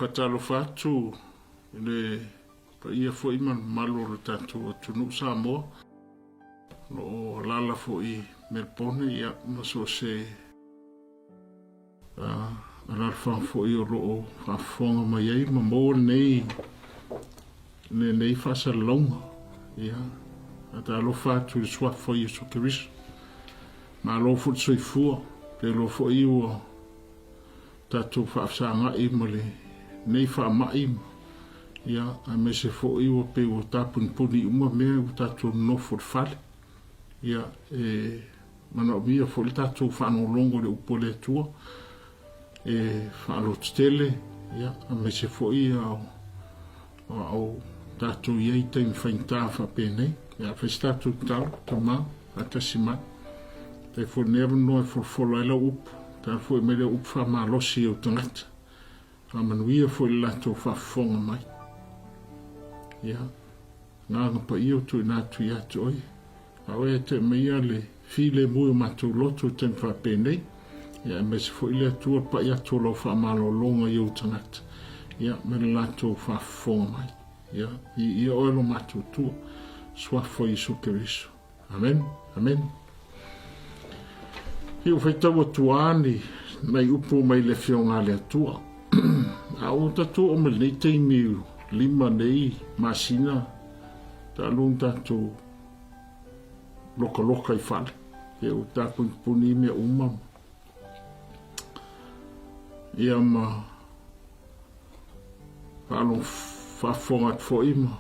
Patalo fatu le pa ia fo iman malo le tatu tunu Samoa no lala fo I Melbourne ia maso se alarfa fo I o loo whafonga mai ei ma mo nei whasa longa ia ata alo fatu le swa fo Yesu Kiristo ma alo fo tsoi fua pe lo fo I o tatu whaafsanga I mo le nei wha mai ia a me se fo I o pe o tapun puni uma mea o tatu no for fale ia mana o mia fo le tatu whano longo le upole tua whalo tele ia a me se fo I au tatu iei teim whainta wha pene ia whaistatu tau tama atasi mai te fo never no for fola up ta fo me le up wha malosi o tangata manuia fo I lato whafonga mai. Ia, nganga pa iyo tu ina tu ia tu oi. Awe te meia le file mui matu loto ten whapene. Ia, me se fo ilia tua pa ia tu lo whamalo longa i o tangata. Ia, me le lato whafonga mai. Ia, ia oelo matu tua. Swafo Yesu Kiristo. Amen, amen. Hiu whaitawa tuani mai upu mai le fionga le tua. Au tatu o me nei teimi lima nei masina ta lung tatu loka I whale e o tapu puni me umam ia ma whalong whafongat fo ima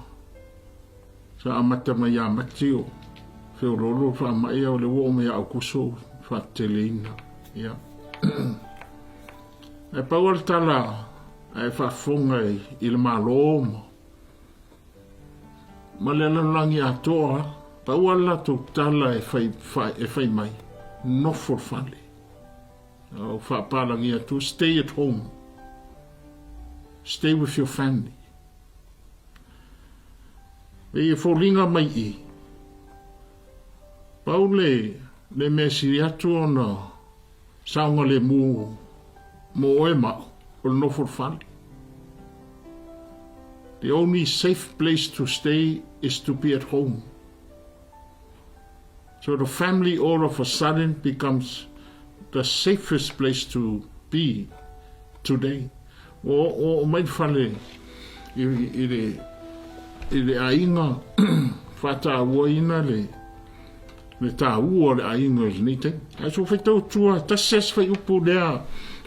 sa amata mai a matio feo lolo wha mai au le wo me au kuso wha teleina ia e pawal tala e whafonga I le maloma. Ma le langi atoa, pawala tu tala e whai mai. No for fale. O whapalangi atu, stay at home. Stay with your family. E wholinga mai I. Pau le mesi atu ona saunga le mo e mao. No for fun. The only safe place to stay is to be at home. So the family all of a sudden becomes the safest place to be today. O mai fale I le ainga fata woina le ta uo le ainga ni te. Aso fetau tua ta ses fai upu lea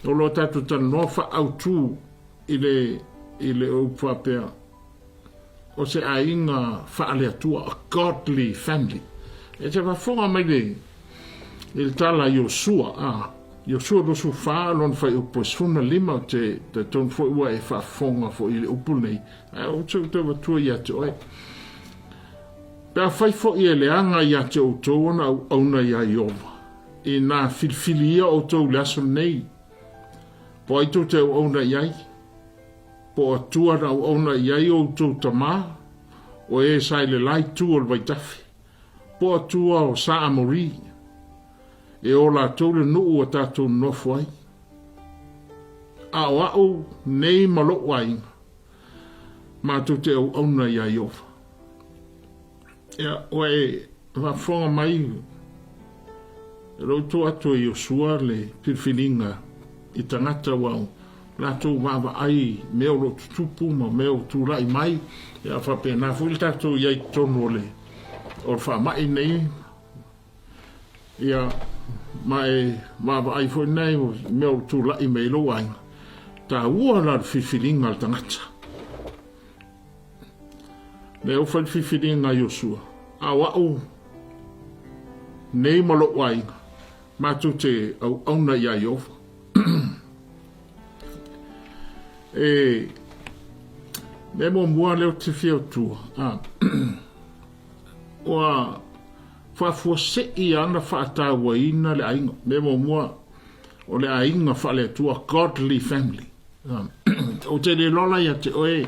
o lo tatu tan no fa autu I le upa pea o se ainga fa ale atua a godly family e te wafonga mai le tala Yosua Yosua lo su fa lon fa upo sfuna lima te ton fo ua e fa fonga fo I le upu nei o te watua ia te oe pea fai fo I le anga ia te o tōna au na ia Iova I nā filfilia o tō laso nei po ai tō te au na iai po atua na au na iai o tō tamā o e sai le lai tū o le waitafi po atua o sa amori e o la tō le nuu o tātou nofu ai au nei malo wai ma tō te au na iai ofa ia o e wafonga mai rautu atu I Yosua le pirfilinga I tangata wau lato wawa ai meo lo tutupu ma meo tu lai mai ia whape na fuli tato iai tono le o wha mai nei ia mai wawa ai fo nei meo tu lai mei lo ai ta ua la fifilinga al tangata leo whai fifilinga Yosua a wau nei malo wai matu te au auna ia Iova me mo mua leo te fio tua wa fa fo se I ana fa ta waina le ainga me mo mua o le ainga fa le tua godly family o te le lola ia te oe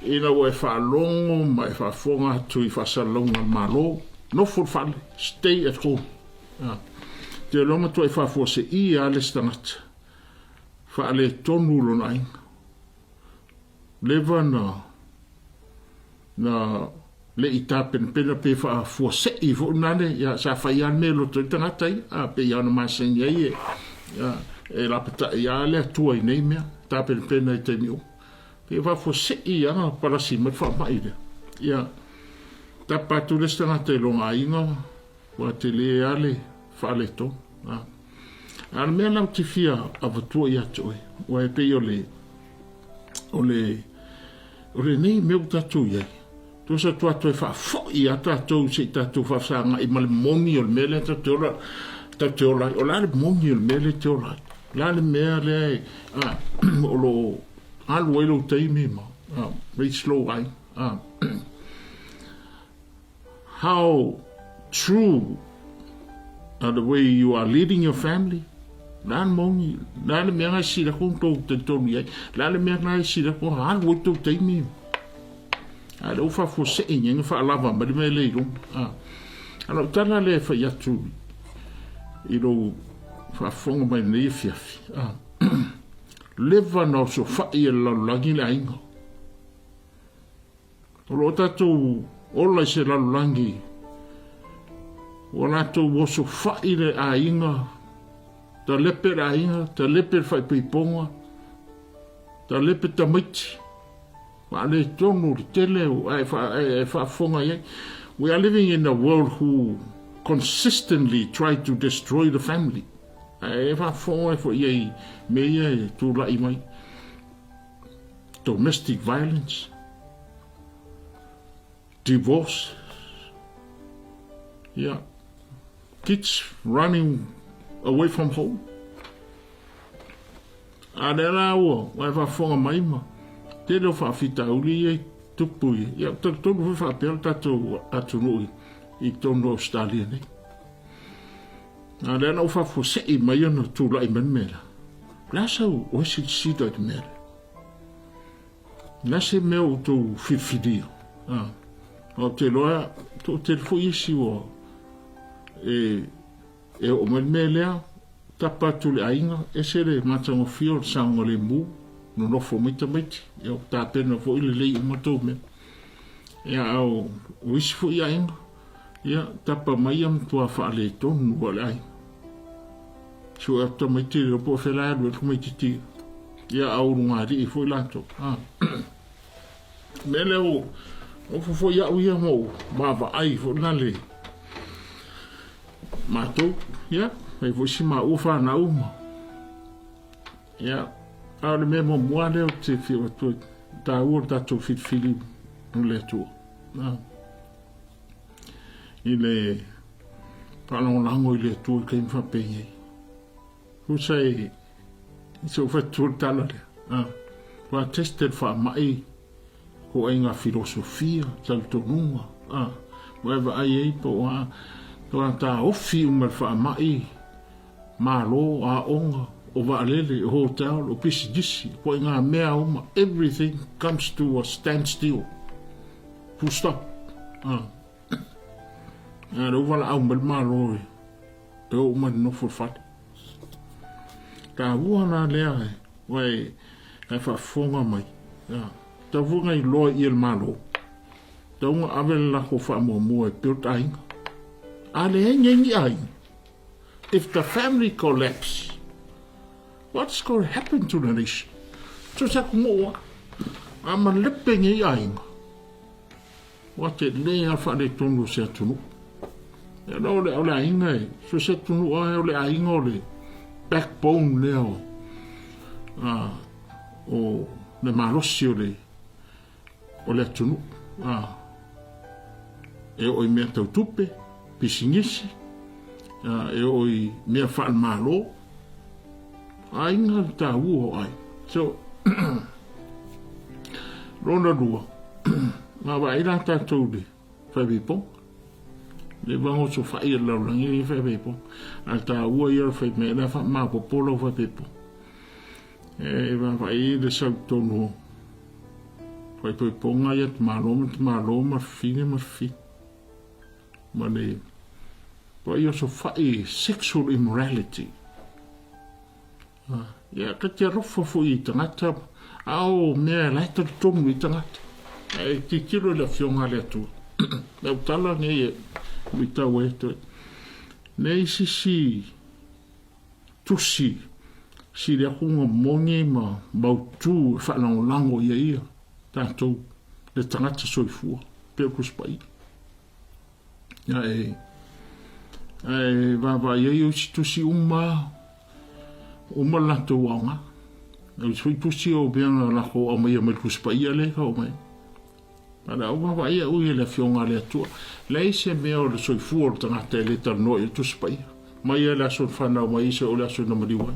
ina o e fa longo mai fa fonga tu I fa salonga malo no for fun stay at home te longa tu e fa fo se I ale stangat fa le tonu lo nai leva na le ita pena pe fa fo se I fo nane ya sa fa ya me lo tanga tai a pe ya no masen ya e la pata ya le tua I nei mea ta pena I te miu pe fa fo se ya para si me fa mai ya ta pa tu le stanga te lo ainga wa te le ale fa le to al me la ti fia a tua ya toi wa pe yo le ole nei me ta tu ya tu sa tua tu fa fo ia ta tu se ta tu fa sa I mal moni o mele ta tu la o la moni o mele tu la le mele o lo al welo te mi ma very slow I how true are the way you are leading your family la moni la le mele si la con te to mi la le mele si la con al wo tu te mi alo fa fo se nyen fa lava ma me le lo alo tana le fa ya tu I lo fa fonga mai ne fiafi leva no so fa I la langi la ingo lo tatu ola se la langi ola to wo so fa I le a inga ta lepe la inga ta lepe fa pe ponga ta lepe ta miti we are living in a world who consistently try to destroy the family. Domestic violence, divorce, kids running away from home. Te lo fa fita uli e tupui ya to fa pel tato atunu I tono Australia ne na fa fo se I mai no tu la I men mela la sa o si do de mela la se me o to fidio o te lo to te fo isi o o men mela tapa tu le ainga e se le matango fio sa ngole mu no no fo mita eu ta pena fo ile le mo to me ya o wis fo ya inga ya tapa mai am to fa le to no wala so after me ti po fe la do me ti ya au ngari fo la to me le o fo ya u ya mo ma va ai fo na le ma to ya e fo si ma u fa na u ya ale mesmo moale o te fi o tu ta urta tu fit Philip no le tu ile palon lango ile tu ke fa paye tu sai so fa tu tala wa tested fa mai ko enga filosofia tal to nunga wa va ai po to ta o fi um fa mai malo a onga o valele hotel o pisidisi po nga mea uma everything comes to a standstill full stop o vala au malo o no for fat ta buona lea wai e fa fonga mai ta vunga I lo I malo ta un avel la ko fa mo e pirtai ale nyengi ai if the family collapse what's going to happen to the nation? So sa kumoa, ama lepeng I ainga. What it lay alfa le tonu se tunu. Ya no le ole ainga, so se tunu ole ainga ole backbone leo. O le malosi ole tunu. E oi mea tau tupe, pisingisi. E oi mea whaal malo. Ainga ta uo ai. So, rona rua. Ma wa ira ta taude. Whaibipong. Le wango so whai e laurangi ni whaibipong. A ta ua ia whai me na wha maa popolo whaibipong. E whai le sau tonu. Whaipiponga ia te maloma fine ma fi. Ma le. Wai o so whai sexual immorality. Ia ka te rofa fo I tangata Au mea lai tonu I tangata. E te kiro le fionga le atua. E utala nge e wita weto. Nei si tusi si le kunga monge ma mautu whanau lango ia tātou le tangata soifua peo kuspai. Ia vava ia o si tusi uma lato wanga. E soi tusi o beanga lako o mai kuspai le ka o mai. Para o vava ia ui le fionga le atua. Lei se mea o le soifua o tangata le tarno i tuspai. Mai e la son whanau mai se o la son namariwai.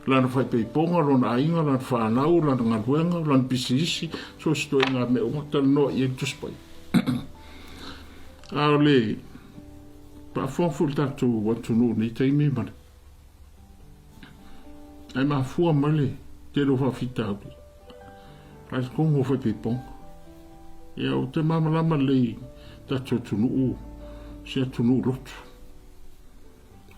Lana fai peiponga, lana ainga, lana whanau, lana ngaruenga, lana pisisi, so stoi ngā me o matana no I tuspai. A le, pa whawhul tatu watunu ni teimi mani. Ai maa fua male, te ro whawhita au. Ai kongo fai peiponga. Ia o te mamalama le tatu tunu u, se tunu rotu.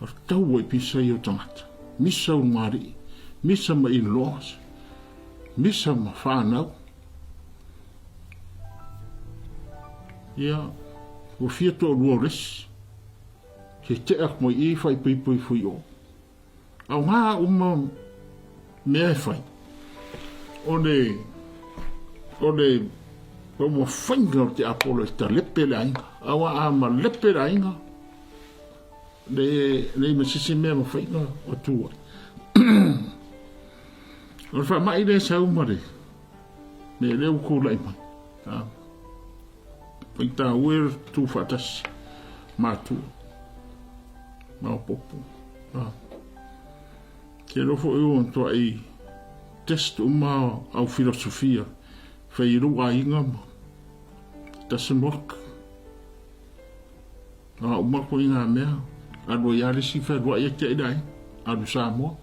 Ar tau e pisa I o tangata. Misa o ngari, misa ma in-laws, misa ma whanau. Ia, o fia to rua res, ke te ak mo I whai pui fui o. Au ngā uma mea whai. O mo whainga o te apolo e ta lepe le ainga. Awa a ma lepe le ainga. Le masisi mea ma whainga o tua. O wha mai le sa umare. Me leo kūla I mai. Pai tā uer tū whatasi. Mā tua. Mā popo. Ke rofo eo on toa I test uma au filosofia. Whai rua inga ma. Doesn't work. Umako inga mea. Aro yari si whai rua ia te idai. Aro Samoa.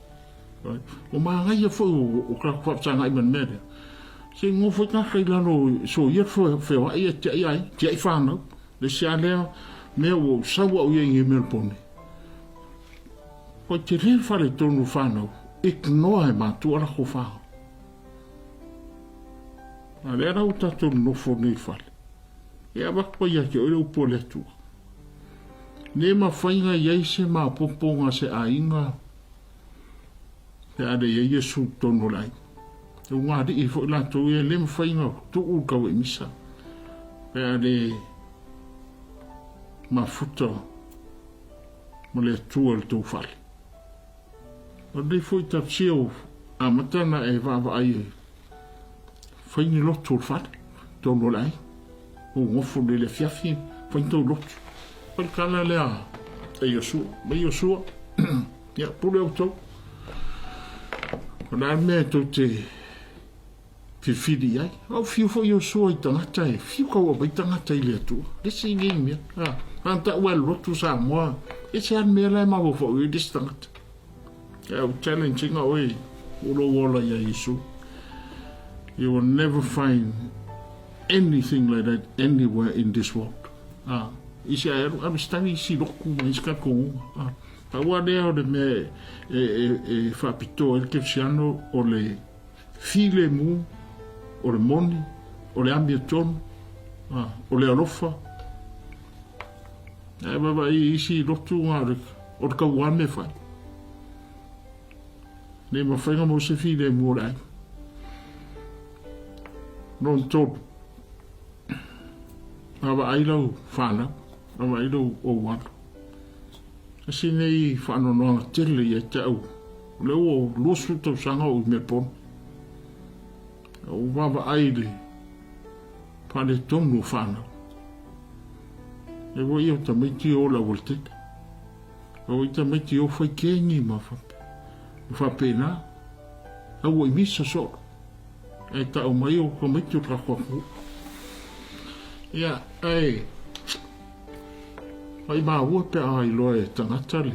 O maa ngai a fo o krakwapsanga I man mea. Se ngofo ka kai lano so ia fo whai ia te ai. Te ai whanau. Le se a lea mea o sawa o ia inge Melbourne. Ko te rea whare tonu whanau. Iknoa e mātua rako whao. A lea rau tato nofo nei whare. E a wakpa ia ke oira upo le tua. Ne ma whainga iei se ma poponga se a inga. Te ade iei Jesu tono lai. Te ngāri I fo lato ia le ma whainga tu u kau e misa. Te ade ma futa ma le tua le tau whare. O dei fo I tapsio a matana e vava ai e. Whaini loto o whare. Tono lai. O ngofo le fiafi. Whaini tau loto. Pai kala lea e Yosua. Me Yosua. Ia, pule au tau. Kona mea tau te whiwhiri ai. Au fiu fo Yosua I tangata e. Fiu kau apai tangata I lea tua. Lese I ngei mea. Anta ua lotu Samoa. Ese an mea lai mawo fo ui dis tangata. Au challenging oi. Ulo wola ia Yesu. You will never find anything like that anywhere in this world. Isi aru stani isi roku ma iska kongu. Taua lea o le me e whapito e kepsiano o le file mu, o le moni, o le ambia tonu, o le alofa. E baba isi rotu ngā o le kauane whai. Ne ma whainga mo se file mu o le ai. Non tonu. Awa ailau whanau. Awa ailau o wano. Asi nei whanononga tele I te au. Leo o losu tau sanga o Melbourne. O wawa aile. Pale tonu whanau. E wo I o tamaiti o la woltete. O I tamaiti o whai kengi ma whape. Whape na. Au I misa soro. E tau mai o kamaiti o kakwaku. Ia, ai. Ai maa ua pe ai loa e tangata le.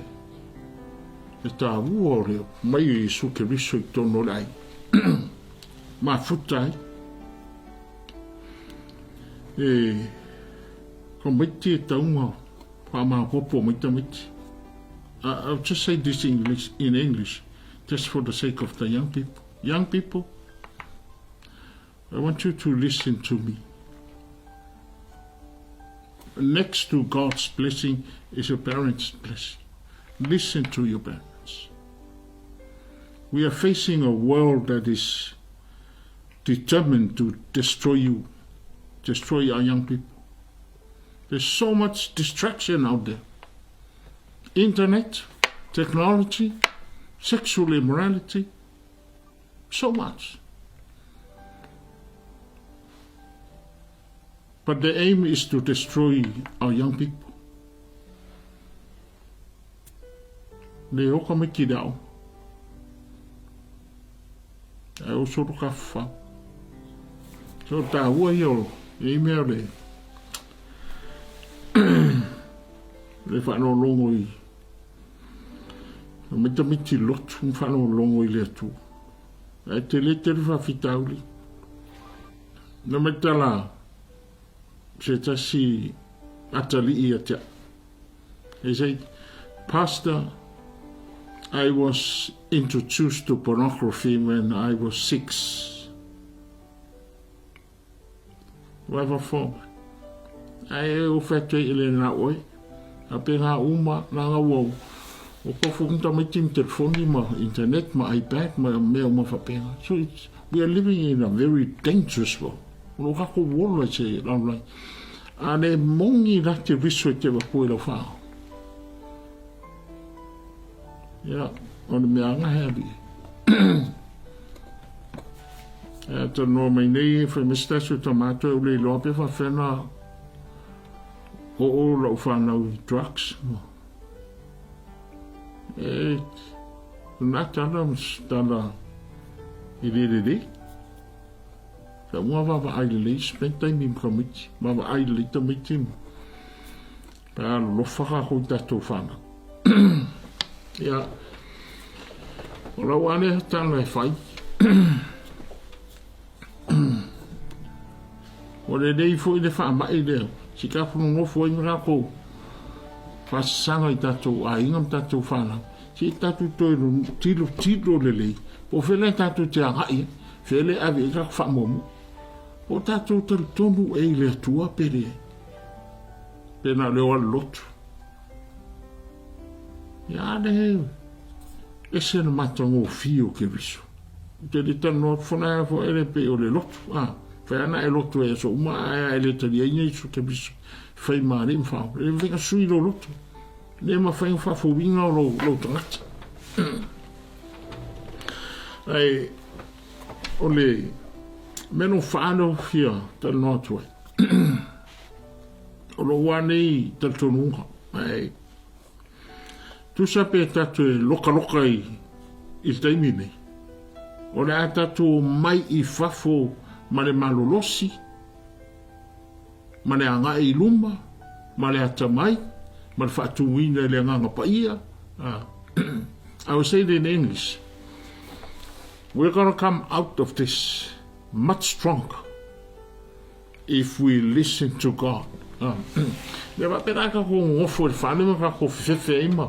E tā ua o reo. Mai I suke riso I tono lai. Maa futa ai. Ko maiti e taunga. Wha maa popo maita maiti. I'll just say this in English. Just for the sake of the young people. Young people, I want you to listen to me. Next to God's blessing is your parents' blessing. Listen to your parents. We are facing a world that is determined to destroy you, destroy our young people. There's so much distraction out there. Internet, technology, sexual immorality, so much. But the aim is to destroy our young people. Le oka me ki dao. E o soro ka fa. So ta ua yo e mea le. Le whanau longo i. Me ta miti lotu whanau longo i le atu. E te le te rifa fitauli. Na me tala se tasi atali i atia. He said, Pastor, I was introduced to pornography when I was 6. Whatever form. Ai o whetwe ile na oi. A pe ngā uma na ngā wau. O kofu unta me tim telefoni ma internet ma iPad ma mea ma whapenga. So we are living in a very dangerous world. Uno kako wola se lalai. Ane mongi na te riso te wakoe la whao. Ya, ona mea anga heabi. Ta no mai nei fa mistasu tomato e ule lope fa whena o lau whanau drugs. Nā tana tana I re. Sa mua wawa aile spend time im kamiti. Wawa aile tamiti. Pa lofa ka kou tatou whana. Ia. O lau ane tana e whai. O le nei fo I le wha mai leo. Si ka whunu ngofo I mga kou. Whasanga I tatou a ingam tatou whana. Si tatou toi tilo le lei. O whele tatou te angai. Whele awe I ka whamomu. O tatou tonu e le atua pere. Pena leo al lotu. Ia ne heu. E se na matango fio ke viso. Te le tano whana fo ele pe o le lotu. Whana e lotu e so uma e le tali e nei so ke viso. Whai maare mwhao. E venga sui lo lotu. Ne ma whai mwhafo winga o lo tangata. Ai, o le meno whano fia tal notua. O lo wane tal tonunga. Ai, tu sape tatu e loka I taimi nei. O le tatu mai I whafo ma le malolosi. Ma le anga I luma. Ma le ata mai. Ma le whaatuwina le anga paia. I will say it in English. We're going to come out of this much stronger if we listen to God. Le va pera ka ko ngofo le fane ma ko fefe ima.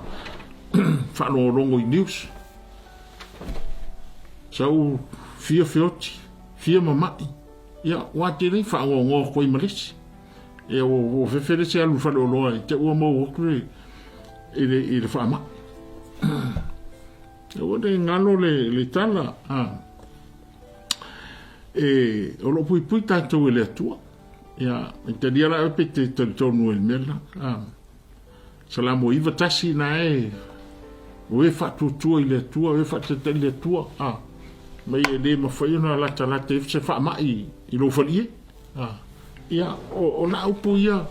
Fa no longo I news. So fear mama. Ya wa te ni fa ngo ko I malisi. E o fefe le se alu fa lo lo te o mo ko ile fa ma. O de ngalo le tala o lo pui tatou le atua ia te dia la pe te tonu el mela salamo iva tasi na o e fa tutu ile atua o e fa te le atua mai le ma foi na la tala te se fa mai I lo falie ia o na upu ia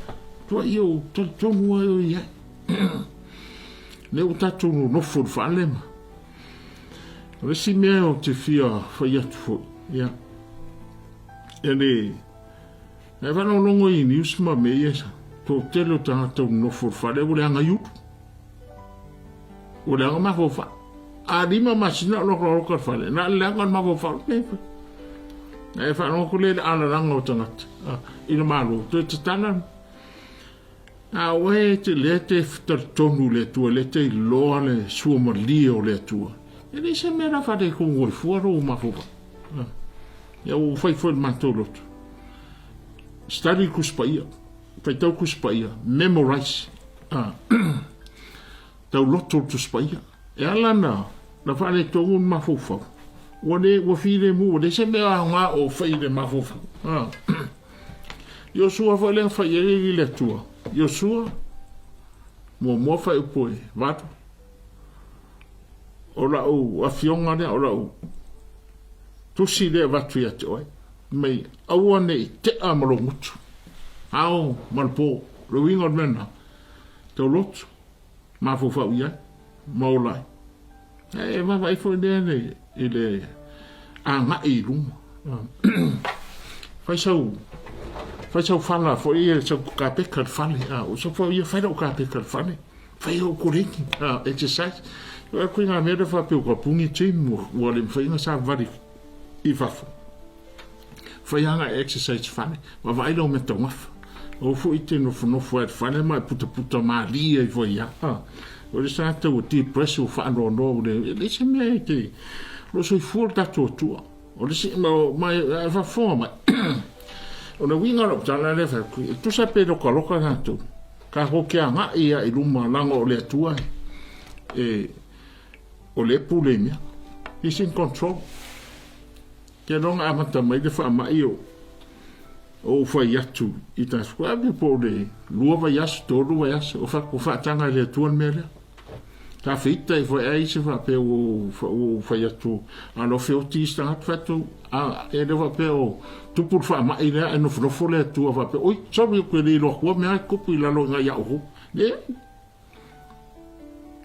tua io tonu ia le o tatou no for falema Resi mea o te fia whai atu fo. Ia. Ene. E whanau longo I news ma me esa. Tō telo tātou no for whare o le anga yutu. O le anga mako wha. A rima masina loko whare. Na le anga mako whare. E whanau ko le ana ranga o tangata. Ina malo. Te tana. A oe te le te tonu le tua. Le te loa le suoma lia o le tua. E nei se mera whare ko ngoi fuaro o makowa. ia o fai foi matou lotu study kuspaia fai tau kuspaia memorize tau lotu tu spaia e ala na fale tongu mafufa wone wo file mu de se me nga o fai de mafufa Yosua foi le fai ele le tua Yosua mo fai poi vatu ora o afionga ne ora o tusi le vatu ya toi mai awane te amalo mutu au malpo lo wingo mena to lot ma fo fa uia maulai ma vai foi dele ele anga ilu fai sau fala foi ele sau kapeka fale o so foi ia fai o kapeka fale fai o correct exercise eu conha merda fa pe o pungi tim o le fai na sa vari I fafo fai anga exercise fale ma vai lo meto ngaf o fu ite no fu fale ma puta malia I foi ya o le sa te o ti presso fa no le se me te lo so fu da tu o le se ma fa forma o le winga lo tala le fa tu sa pe lo coloca na tu ka ho ke anga ia I luma langa o le tua o le pulemia he's in control ke longa amata mai de fa mai o fa yatu I ta squabe po de lua va yas todo va yas o fa tanga le tua mele ta fita I foi ai se fa pe o fa yatu ano fe o tista fa tu e de va pe o tu por fa mai le no fo le tua va pe oi so mi que le lo ko me ko pi la lo nga ya o ne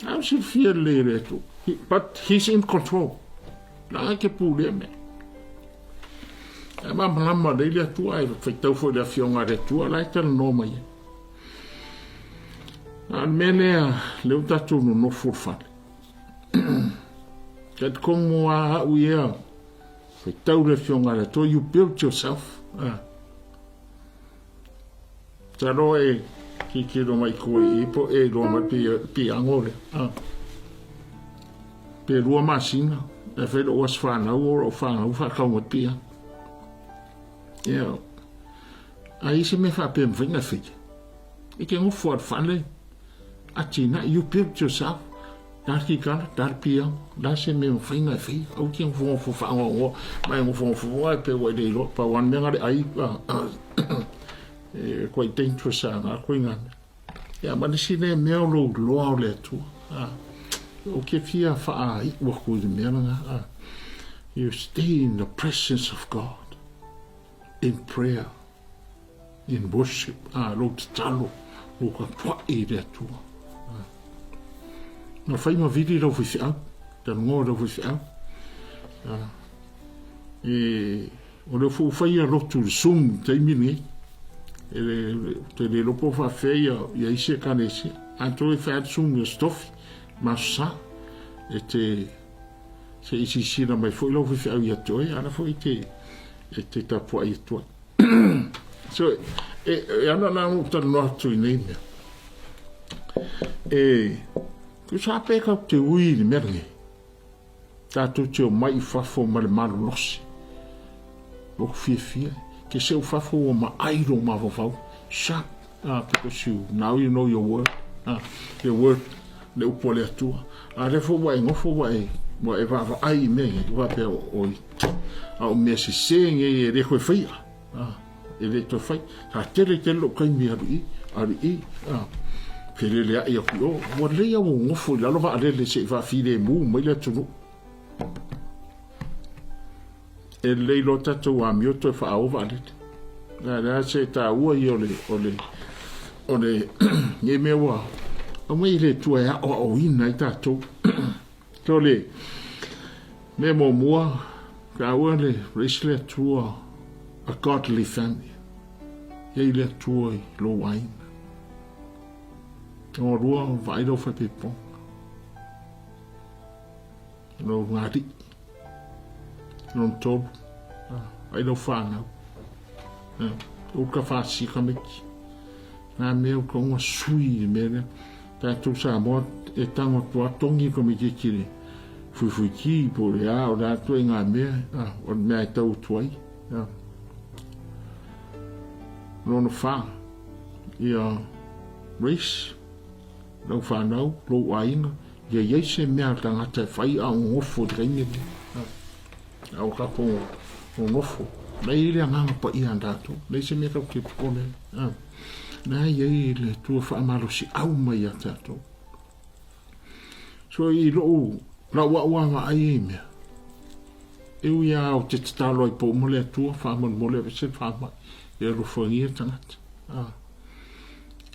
I'm sure fear le tu but he's in control la ke pule me ma mama de le tu ai fe tau fo le fionga de tu la tel no mai al mene le utatu no furfa ket como a uia fe tau le fionga de tu you build yourself taro e ki do mai ko I po e do mai pi angore pe rua masina e fe do was fa na o fa na fa ka mo pi aí se me fa pe vinga fi e que um for fale atina you build yourself dar ki ka dar pia dar se me vinga fi o que um fa o mai um fo pe o de lo pa wan me ngare ai quite dangerous ko inga ma si ne me lo le tu o que fia fa ai o ko de me you stay in the presence of God in prayer in worship lo talo o ka po I de tu no fai ma vidi lo fi a da ngo lo fi a o lo fu fai lo tu sum te mini te le lo po fa feia ia ise kanesi anto e fa sum stof ma sa te se isi sina mai foi lo fi a ia toi ana foi te tapu ai tu so ana na uta no tu nei tu sape ka te ui ni merni ta tu te mai fa fo mal los o fia que se o fa fo ma ai ro ma fa sharp because now you know your word le upole tu ale fo wa ngofo wa mo e va ai me va pe o au me se senge e re ko fai e le to fai ha tele lo kai mi ari pele le ai ko o le ya mo fo la lo va le se va file mu mai le tu e le lo tato wa mi to fa o va le la se ta o le ye me wa o me le tu ya o ina tato to le me mo mo ka wale risle tu a godly family ye le tu lo wine o rua vai do fa pepo no ngati non to ai do fa na o ka fa si kame na me ko uma sui me ta tu sa mo e tango to tongi come kiri fui ki po le a o da to inga me o me ai tau tuai Ja. Lona wha. Ia race. Lau whanau, lo ainga. Ia yeise mea tangata e whai a ngofo drengi. Au kako ngofo. Nei le nganga pa ia ndato. Nei se mea kau ke pukone. Nei iei le tua whaamalo si au mai a tato. So I loo, la ua ma ai mea. Eu ia au te tatalo ai po mole atua, whaamon mole vese whaamai. Ia rufangia tangata.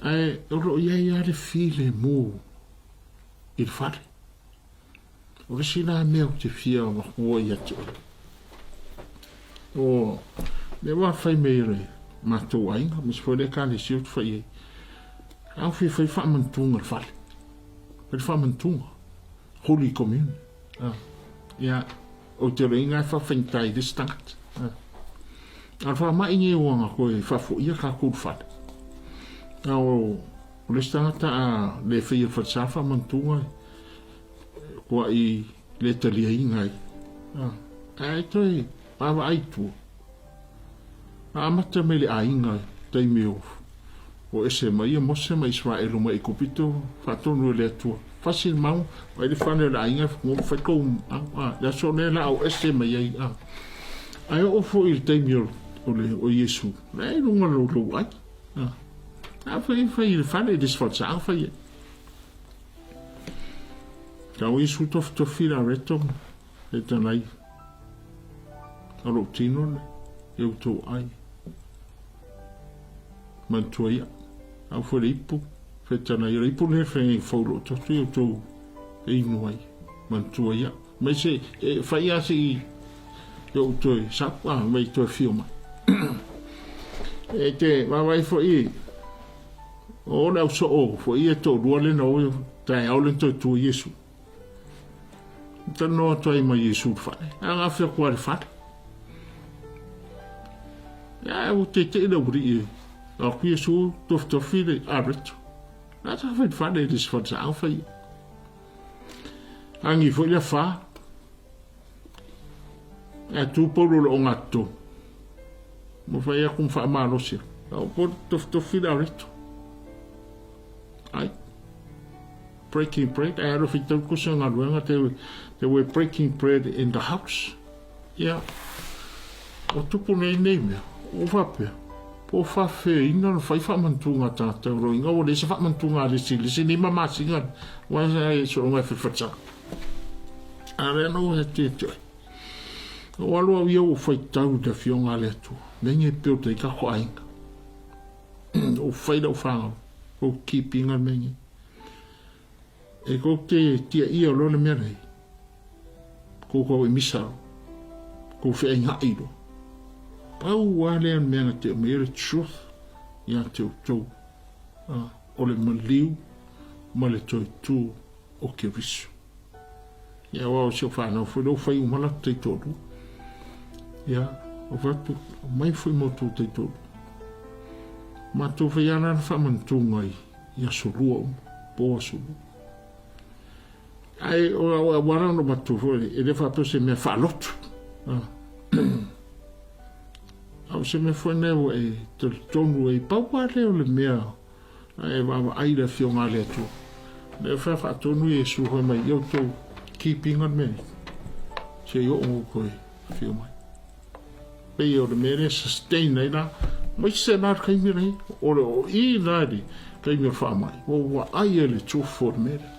Ai, oro ia le file mō I le whare. O vesi nā mea o te whia o makua I atu. O, me wā whai meire mātou ainga, mis fwere kāne si o te whai ei. Au whi whai whaamantunga le whare. Whai whaamantunga. Holy Communion. Ia, o te reinga e whawhentai des tangata. Al wha mai nge uanga koe whafo ia ka kou whare. Au, o le tangata a le whia whatsafa mantunga kua I le talia ingai. Ai toi, pawa aitu. A mata me le a ingai, taimi o ese mai, a mose mai Israelu mai kupito, whatonu le atua. Fasil mau, wai le whane la ingai, ngō whaikou, la so ne la au ese mai ai. Ai o fo I le taimi o Yesu. Nei runga lo ai. A whai le whane des whatsa a whai. Kau Yesu tofi la reto, e tanai. Aro tino le, e uto ai. Mantua ia. Au whare ipu, whai tanai. Ipu le whai whaulo totu, e uto e inu ai. Mantua ia. Mai se, whai ase I, e uto e sapa, mai to e whio mai. E te, wawai whai o le au so o, whai e tō rua le no, tai au le tō tu Yesu. Tano toi mai Yesu whai. Anga whia kua le whai. Ia o te le uri e. A kui Yesu tofi le areto. Nā tā whai whai le whai sa au whai. Angi whai le whai. E tūporo le o ngato. Mo whai a kum whai marosia. A o tofi le areto. Ai. Breaking bread. I had a fit of cushion and when they were breaking bread in the house. Yeah. O tupu nei name. O wape. Po whawhe ina no whai whamantunga tātou roinga. O lesa whamantunga lesi ni mamasinga. Wasa e so ngai whiwhata. A rea no he te toi. O alua wia o whai tau te whionga le atu. Nenge peo te kako ainga. O whai lau whangau. O keepinga mengi. E ko te tia ia lona mea rei. Ko kau e misaro. Ko whea inga iro. Pau wale an mea te mea truth. Ia te o tau. O le maliu. Ma le toi tū o ke risu. Ia wao seo whanau. Whanau whai umala te toru. Ia. O watu. Mai whai motu te toru. Ma tō whai ana whamantungai. Ia sorua Poa sorua. Ai o warano matu foi e le fato se me fa lot. Au se me foi neo e tonu e papa le mea. Ai va ai le fionga le tu. Le fa tonu e su ho mai yo to keeping on me. Se yo o ko fio mai. Pe yo le mere sustain na. Mai se na kai mi rei o I nadi kai mi fa mai. O wa ai le tu for mere.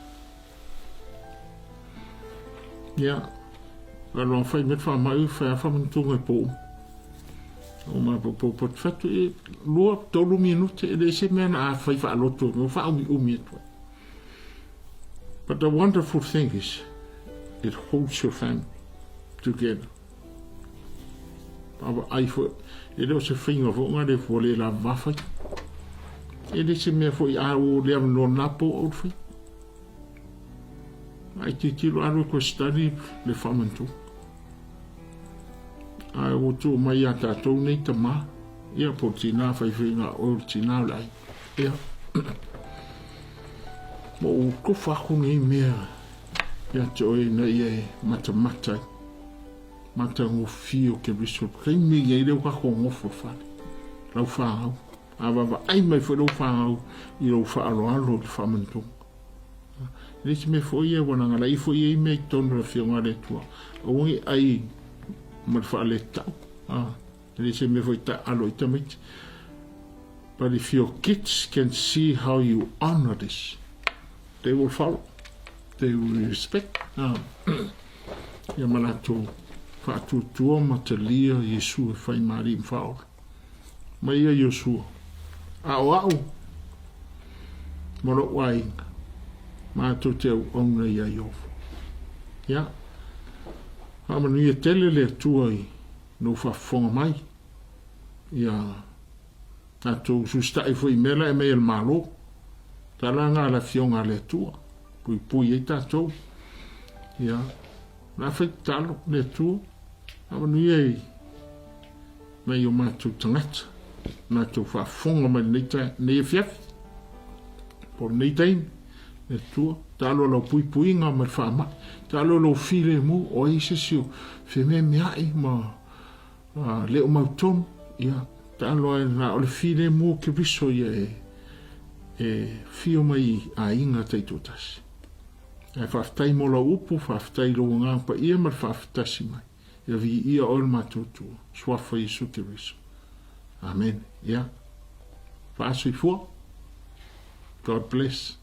Ja, maar dan fai met van mij ver van mijn tongue po. Maar po fatu e lo tolu minute e desse men a fai fa loto, no fa umi. But the wonderful thing is it holds your family together. Maar ai fo e do se finga fo ngade fo le la vafa. E desse me fo a o le no napo o fai. Ai te tiro aro ko study le whamantu. Ai o tō mai a tātou nei ta mā. Ia po tina whaiwhinga o tina lai. Ia. Mo o ko whaku ngei mea. Ia te oe nei e matamata. mata ngofio ke biso krimi ye le ka ko ngofo fa la fa ava ai mai fo lo fa I lo fa lo fa mantu le me fo ye wona ngala I fo ye me ton la fi ngale tua o ngi ai ma fa le ta le me fo ta alo itamit. But if your kids can see how you honor this, they will follow. They will respect. Ia mana tō whātutua ma te lia Yesua whai maari mwhaora. Ma ia Yesua. Au. Moro wainga. Ma tō te au onga ia Iofu. Ia. Hamanu ia tele le tua I no whafonga mai. Ia. Na tō sustai fwoi mela e mea malo. Tala ngā la fionga le tua. Pui e tātou. Ia. Na whai talo le tua. Amanu iei. Mei o mātou tangata. Na tō whafonga mai neita ne fiafi. Por neitain. Le tua. Talo lau pui ngā mai whaama. Talo lau file mu o eise sio. Whe me meai ma leo mautom. Ia. Talo e na ole file mu ke viso ia fio mai a inga teitotasi. E whaftai mola upu, whaftai lo ngāpa ia mar whaftasi mai. Ia vi ia ol matutu. Swafa Yesu ke viso. Amen. Ia. Whaasui fua. God bless.